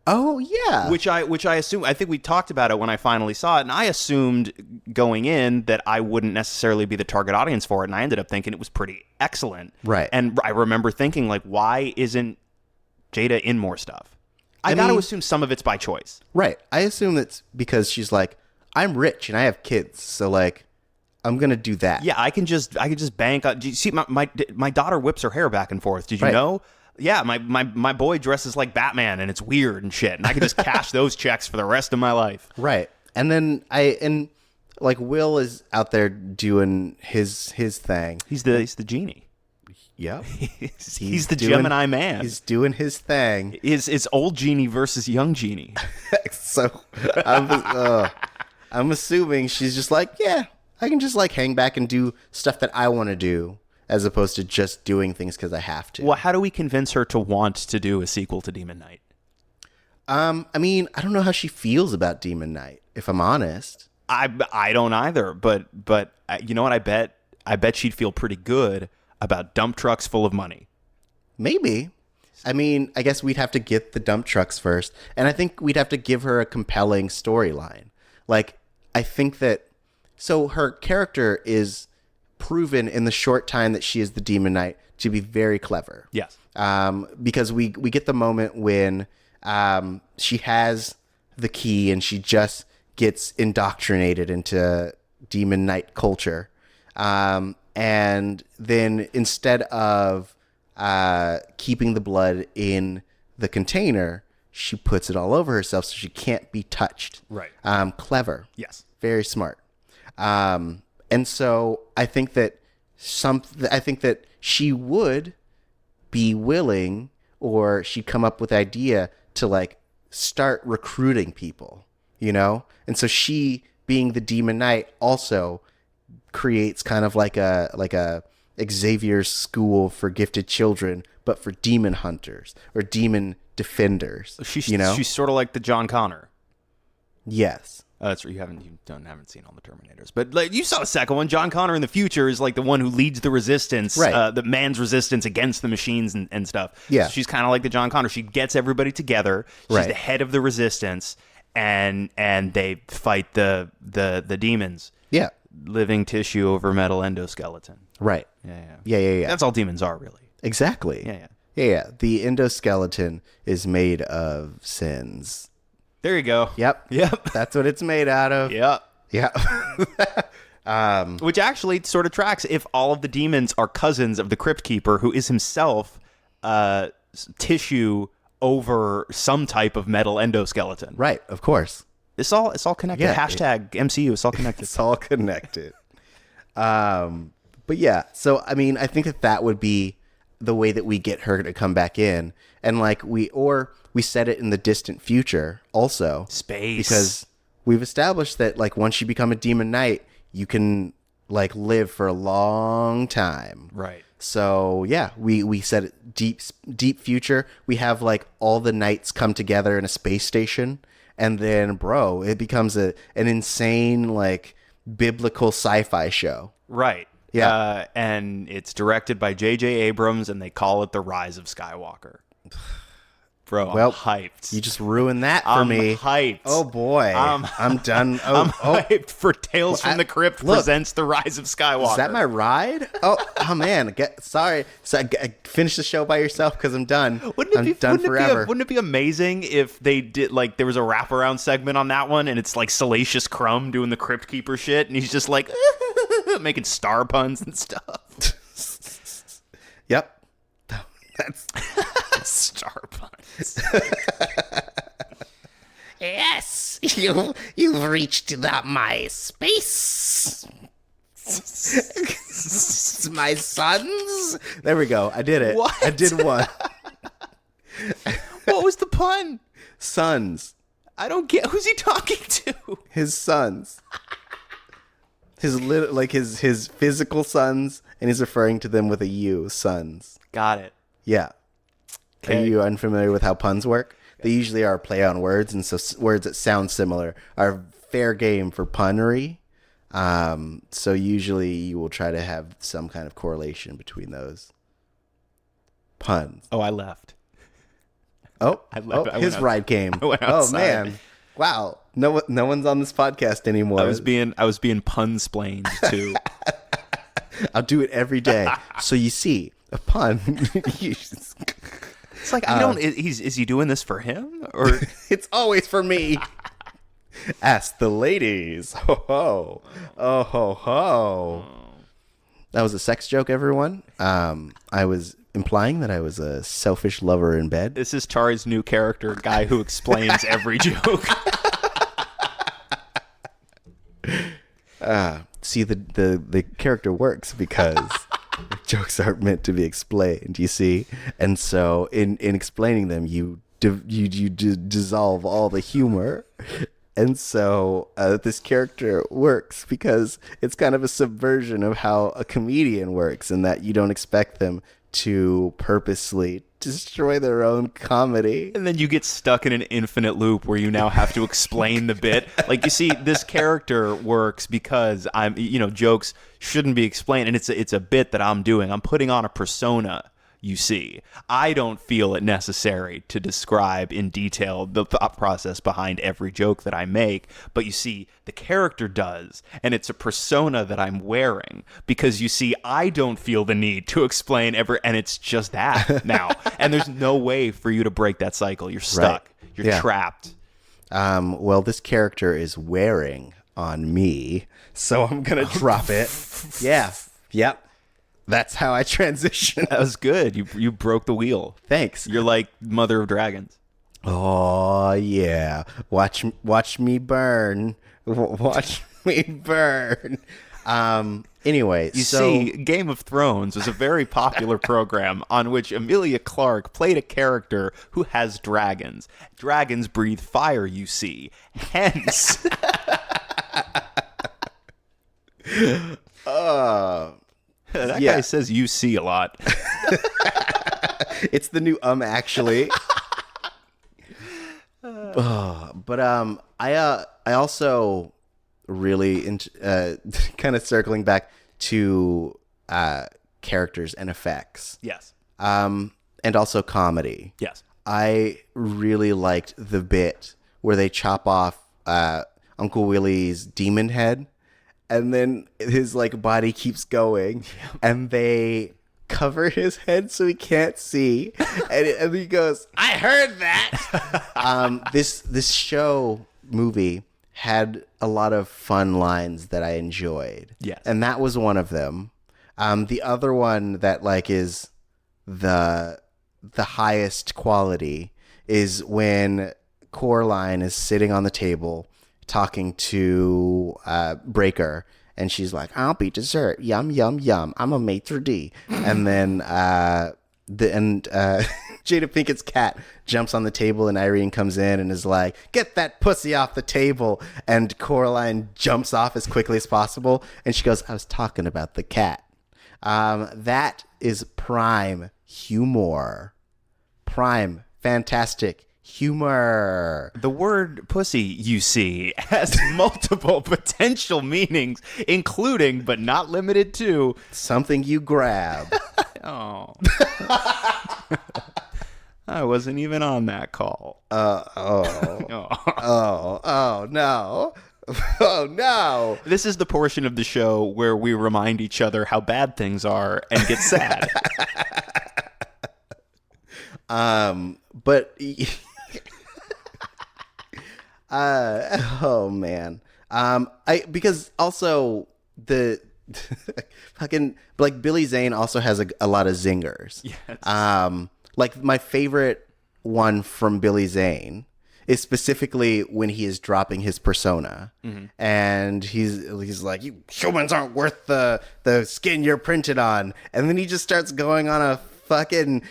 Oh yeah. Which I assume, I think we talked about it when I finally saw it, and I assumed going in that I wouldn't necessarily be the target audience for it, and I ended up thinking it was pretty excellent. Right. And I remember thinking, like, why isn't Jada in more stuff? I got to assume some of it's by choice. Right. I assume it's because she's like, I'm rich and I have kids, so like I'm gonna do that. Yeah, I can just bank on. Do you see my daughter whips her hair back and forth? Did you know? Yeah, my boy dresses like Batman, and it's weird and shit, and I can just cash those checks for the rest of my life. Right. And then Will is out there doing his thing. He's the genie. Yep. He's the Gemini man. He's doing his thing. It's old genie versus young genie. So I'm assuming she's just like, yeah, I can just like hang back and do stuff that I want to do. as opposed to just doing things because I have to. Well, how do we convince her to want to do a sequel to Demon Knight? I mean, I don't know how she feels about Demon Knight, if I'm honest. I don't either, but you know what? I bet she'd feel pretty good about dump trucks full of money. Maybe. I mean, I guess we'd have to get the dump trucks first, and I think we'd have to give her a compelling storyline. Like, I think that so her character is proven in the short time that she is the Demon Knight to be very clever. Yes. Because we get the moment when she has the key and she just gets indoctrinated into Demon Knight culture. And then instead of keeping the blood in the container, she puts it all over herself so she can't be touched. Right. Clever. Yes. Very smart. And so I think that she would be willing, or she'd come up with the idea to like start recruiting people, you know? And so she, being the Demon Knight, also creates kind of like a Xavier's school for gifted children, but for demon hunters or demon defenders. She's sort of like the John Connor. Yes. That's right. You haven't seen all the Terminators, but like you saw the second one. John Connor in the future is like the one who leads the resistance, right? The man's resistance against the machines and stuff. Yeah, so she's kind of like the John Connor. She gets everybody together. She's the head of the resistance, and they fight the demons. Yeah, living tissue over metal endoskeleton. Right. Yeah. That's all demons are, really. Exactly. Yeah. The endoskeleton is made of sins. There you go. Yep. That's what it's made out of. Yep. Which actually sort of tracks if all of the demons are cousins of the Crypt Keeper, who is himself tissue over some type of metal endoskeleton. Right. Of course. It's all connected. Yeah, Hashtag MCU. It's all connected. It's all connected. But yeah, so I mean, I think that would be the way that we get her to come back in, and like we set it in the distant future also. Space. Because we've established that like once you become a Demon Knight, you can like live for a long time. Right. So yeah, we set it deep future. We have like all the knights come together in a space station, and then bro, it becomes an insane like biblical sci-fi show. Right. Yeah. And it's directed by J.J. Abrams, and they call it The Rise of Skywalker. Bro, well, I'm hyped. You just ruined that for me. I'm hyped. Oh, boy. I'm done. I'm hyped for Tales from the Crypt presents The Rise of Skywalker. Is that my ride? Oh man. Sorry. So finish the show by yourself because I'm done. I'm done forever. Wouldn't it be amazing if they did, like, there was a wraparound segment on that one, and it's like Salacious Crumb doing the Crypt Keeper shit, and he's just like making star puns and stuff. Yep. That's star puns. Yes, you've reached my space. My sons. There we go. I did it. What? I did one. What was the pun? Sons. I don't get. Who's he talking to? His sons. His physical sons, and he's referring to them with a U. Sons. Got it. Yeah. Okay. Are you unfamiliar with how puns work? They usually are a play on words, and so words that sound similar are fair game for punnery. So usually you will try to have some kind of correlation between those puns. Oh, I left. Oh, I left. His ride came. Oh man, wow! No one's on this podcast anymore. I was being pun-splained too. I'll do it every day. So you see, a pun. It's like I don't. Is he doing this for him or? It's always for me. Ask the ladies. Ho ho. Oh ho ho. That was a sex joke, everyone. I was implying that I was a selfish lover in bed. This is Tauri's new character, guy who explains every joke. See, the character works because jokes aren't meant to be explained, you see? And so in explaining them, you dissolve all the humor And so this character works because it's kind of a subversion of how a comedian works, in that you don't expect them to purposely destroy their own comedy. And then you get stuck in an infinite loop where you now have to explain the bit. Like, you see, this character works because jokes shouldn't be explained, and it's a bit that I'm doing. I'm putting on a persona. You see, I don't feel it necessary to describe in detail the thought process behind every joke that I make, but you see, the character does, and it's a persona that I'm wearing, because you see, I don't feel the need to explain and it's just that now, and there's no way for you to break that cycle. You're stuck. Right. You're trapped. Well, this character is wearing on me, so I'm gonna drop it. Yeah. Yep. That's how I transition. That was good. You broke the wheel. Thanks. You're like Mother of Dragons. Oh yeah. Watch me burn. Watch me burn. Anyway, you see, Game of Thrones was a very popular program on which Emilia Clarke played a character who has dragons. Dragons breathe fire, you see. Hence. That guy says "you see" a lot. It's the new actually. But I also really kind of circling back to characters and effects. Yes. And also comedy. Yes. I really liked the bit where they chop off Uncle Willie's demon head. And then his body keeps going, and they cover his head so he can't see, and he goes, "I heard that." This show movie had a lot of fun lines that I enjoyed. Yes, and that was one of them. The other one that is the highest quality is when Coraline is sitting on the table talking to Breaker, and she's like, "I'll be dessert. Yum, yum, yum. I'm a maitre d'." And then Jada Pinkett's cat jumps on the table, and Irene comes in and is like, "Get that pussy off the table." And Coraline jumps off as quickly as possible, and she goes, "I was talking about the cat." That is prime humor. Prime, fantastic humor. The word pussy, you see, has multiple potential meanings, including, but not limited to, something you grab. Oh. I wasn't even on that call. Oh no. Oh no. This is the portion of the show where we remind each other how bad things are and get sad. But oh man. Because also the fucking Billy Zane also has a lot of zingers. Yes. My favorite one from Billy Zane is specifically when he is dropping his persona, and he's like, "You humans aren't worth the skin you're printed on," and then he just starts going on a fucking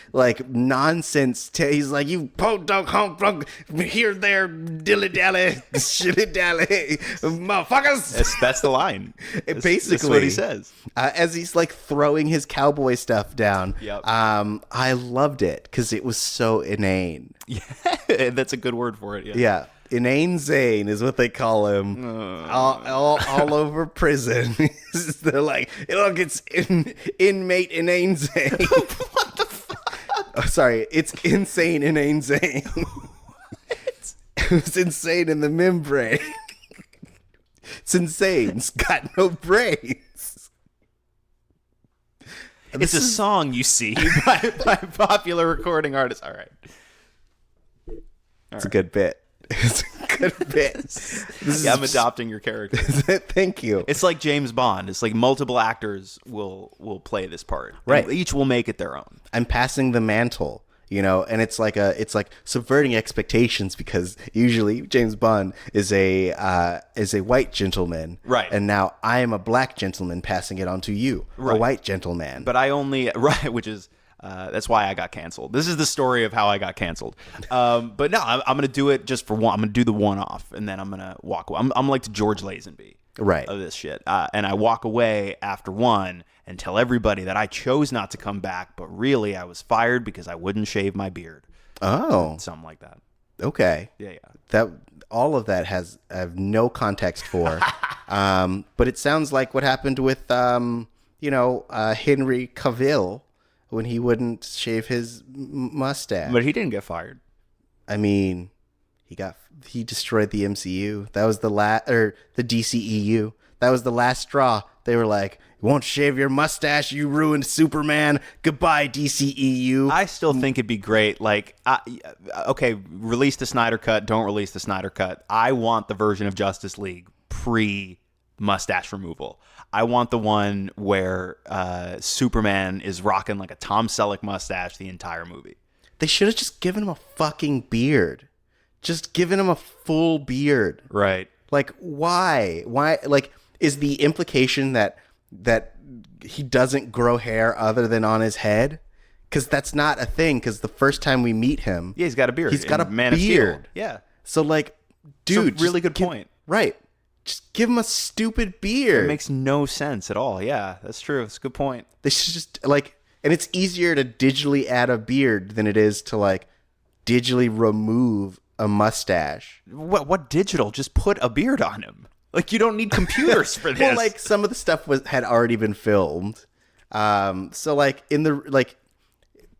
nonsense. He's like, "You podunk honk here there dilly dally shilly dally motherfuckers." That's the line. Basically, that's what he says as he's throwing his cowboy stuff down. Yep. I loved it because it was so inane. Yeah, that's a good word for it. Yeah. Inane Zane is what they call him. All over prison. They're like, "Look, it's inmate Inane Zane." What the fuck? Oh, sorry, it's insane Inane Zane. It's insane in the membrane. It's insane. It's got no brains. It's a song, you see, by popular recording artists. All right. It's a good bit. It's a good bit. I'm adopting your character. Thank you. It's like James Bond. It's like multiple actors will play this part. Right. And each will make it their own. I'm passing the mantle, and it's like subverting expectations, because usually James Bond is a white gentleman. Right. And now I am a black gentleman passing it on to you, a white gentleman. But which is That's why I got canceled. This is the story of how I got canceled. But no, I'm going to do it just for one. I'm going to do the one off, and then I'm going to walk away. I'm like the George Lazenby of this shit. And I walk away after one and tell everybody that I chose not to come back, but really I was fired because I wouldn't shave my beard. Oh. Something like that. Okay. Yeah. That all of that I have no context for. But it sounds like what happened with Henry Cavill when he wouldn't shave his mustache. But he didn't get fired. I mean, he destroyed the MCU. That was the DCEU. That was the last straw. They were like, "You won't shave your mustache, you ruined Superman. Goodbye, DCEU." I still think it'd be great. Like, okay, release the Snyder Cut. Don't release the Snyder Cut. I want the version of Justice League pre-mustache removal. I want the one where Superman is rocking like a Tom Selleck mustache the entire movie. They should have just given him a fucking beard. Just given him a full beard. Right. Like, why? Why? Like, is the implication that he doesn't grow hair other than on his head? Because that's not a thing. Because the first time we meet him, yeah, he's got a beard. He's got a Man beard. Of Steel. Yeah. So, like, dude, really good point. Right. Just give him a stupid beard. It makes no sense at all. Yeah, that's true. It's a good point. They should just, like, and it's easier to digitally add a beard than it is to, like, digitally remove a mustache. What digital? Just put a beard on him. Like, you don't need computers for this. Well, like, some of the stuff had already been filmed. So, like,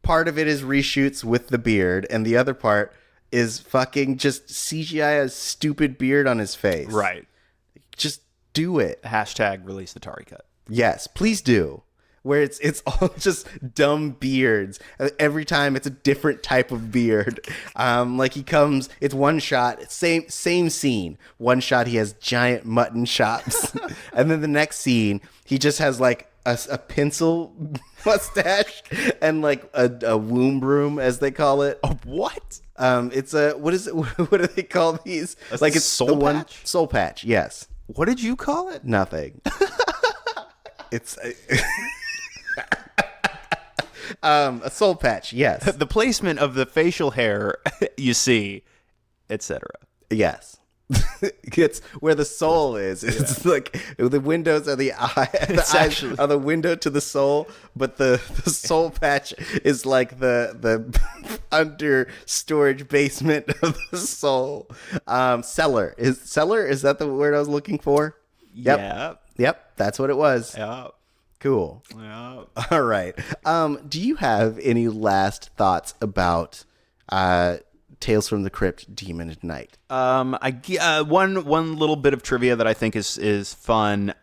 part of it is reshoots with the beard, and the other part is fucking just CGI a stupid beard on his face. Right. Just do it. Hashtag release the Tauri cut. Yes, please do. Where it's all just dumb beards. Every time it's a different type of beard. Like he comes, it's one shot, same scene. One shot he has giant mutton chops, and then the next scene he just has like a pencil mustache and like a womb broom, as they call it. Oh, what? It's a what is it? What do they call these? Like it's soul the one patch? soul patch. Yes. What did you call it? Nothing. It's a soul patch. Yes. The placement of the facial hair you see, etc. Yes. It's where the soul is. It's like the windows are the eye. The eyes are the window to the soul, but the soul patch is like the under storage basement of the soul. Cellar is that the word I was looking for? Yep. That's what it was. Yeah. Cool. Yeah. All right. Do you have any last thoughts about Tales from the Crypt, Demon at Night? One little bit of trivia that I think is fun.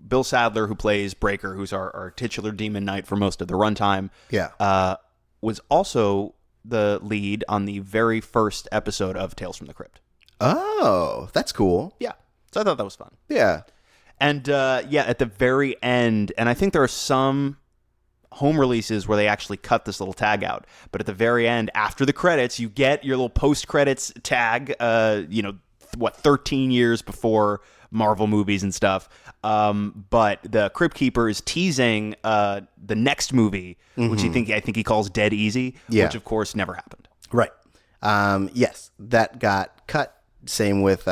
Bill Sadler, who plays Breaker, who's our titular Demon Knight for most of the runtime, was also the lead on the very first episode of Tales from the Crypt. Oh, that's cool. Yeah. So I thought that was fun. Yeah. And at the very end, and I think there are some home releases where they actually cut this little tag out, but at the very end, after the credits, you get your little post-credits tag, 13 years before Marvel movies and stuff. But the Crypt Keeper is teasing the next movie, which I think he calls Dead Easy, which of course never happened. Right. Yes, that got cut. Same with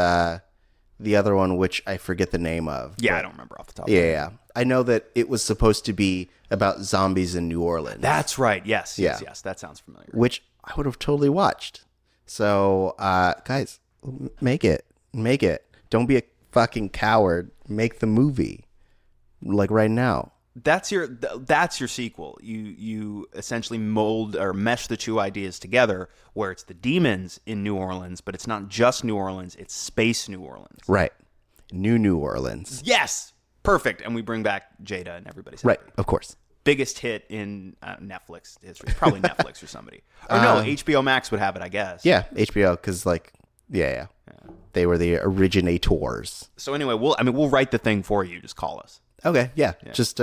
the other one, which I forget the name of. Yeah, I don't remember off the top of my head. Yeah. I know that it was supposed to be about zombies in New Orleans. That's right. Yes. That sounds familiar. Which I would have totally watched. So, guys, make it. Don't be a fucking coward. Make the movie. Like right now. That's your sequel. You essentially mold or mesh the two ideas together, where it's the demons in New Orleans, but it's not just New Orleans, it's space New Orleans. Right. New Orleans. Yes. Perfect. And we bring back Jada and everybody's happy. Right, of course. Biggest hit in Netflix history. Probably Netflix or somebody. Or no, HBO Max would have it, I guess. Yeah, HBO, because yeah. They were the originators. So anyway, we'll write the thing for you. Just call us. Okay, yeah. Just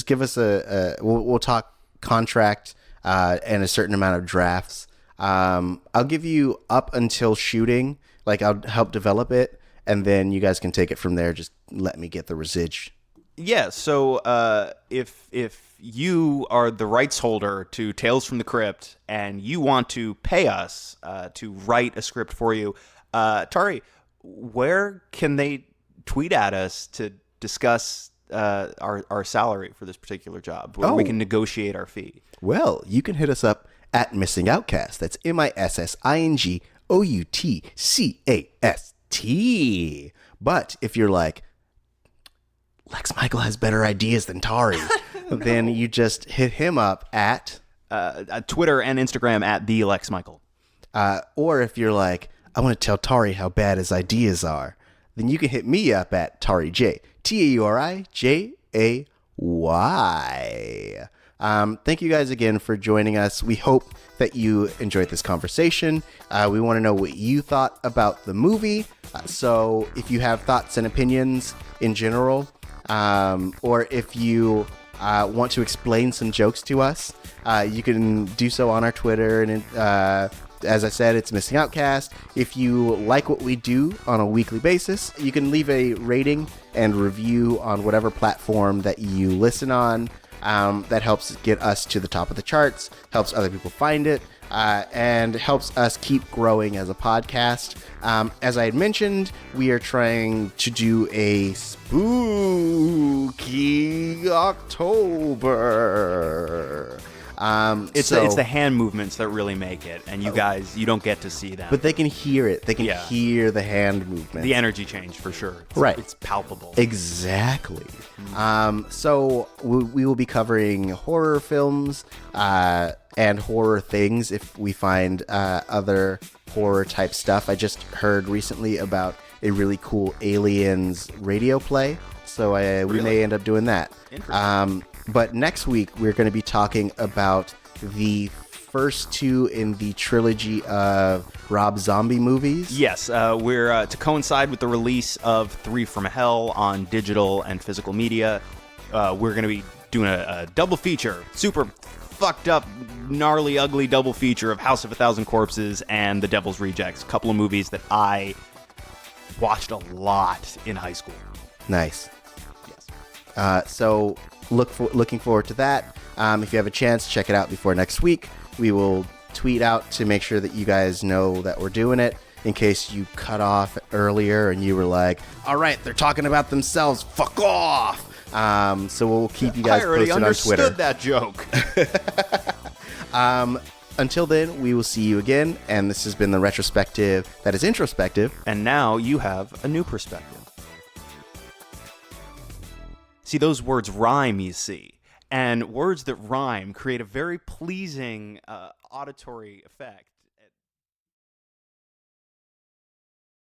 give us we'll talk contract and a certain amount of drafts. I'll give you up until shooting, like I'll help develop it, and then you guys can take it from there. Just let me get the residue. Yeah. So if you are the rights holder to Tales from the Crypt and you want to pay us to write a script for you, Tauri, where can they tweet at us to discuss our salary for this particular job, where we can negotiate our fee? Well, you can hit us up at Missing Outcast. That's MissingOutcast. But if you're like, Lex Michael has better ideas than Tauri, then you just hit him up at Twitter and Instagram at the Lex Michael. Or if you're like, I want to tell Tauri how bad his ideas are, then you can hit me up at Tauri Jay. TauriJay. Thank you guys again for joining us. We hope that you enjoyed this conversation. We want to know what you thought about the movie. So if you have thoughts and opinions in general, or if you want to explain some jokes to us, you can do so on our Twitter. And as I said, it's Missing Outcast. If you like what we do on a weekly basis, you can leave a rating and review on whatever platform that you listen on. That helps get us to the top of the charts, helps other people find it, and helps us keep growing as a podcast. As I had mentioned, we are trying to do a spooky October. It's the hand movements that really make it, and you guys, you don't get to see them. But they can hear it. They can hear the hand movement. The energy change, for sure. It's palpable. Exactly. So we will be covering horror films and horror things if we find other horror type stuff. I just heard recently about a really cool Aliens radio play, so we may end up doing that. Interesting. But next week, we're going to be talking about the first two in the trilogy of Rob Zombie movies. Yes, we're to coincide with the release of 3 from Hell on digital and physical media. We're going to be doing a double feature, super fucked up, gnarly, ugly double feature of House of a Thousand Corpses and The Devil's Rejects, a couple of movies that I watched a lot in high school. Nice. Yes. So looking forward to that. If you have a chance, check it out before next week. We will tweet out to make sure that you guys know that we're doing it, in case you cut off earlier and you were like, all right, they're talking about themselves, fuck off. So we'll keep you guys posted on Twitter. I already understood that joke. Until then, we will see you again, and this has been the retrospective that is introspective. And now you have a new perspective. See, those words rhyme, you see. And words that rhyme create a very pleasing auditory effect.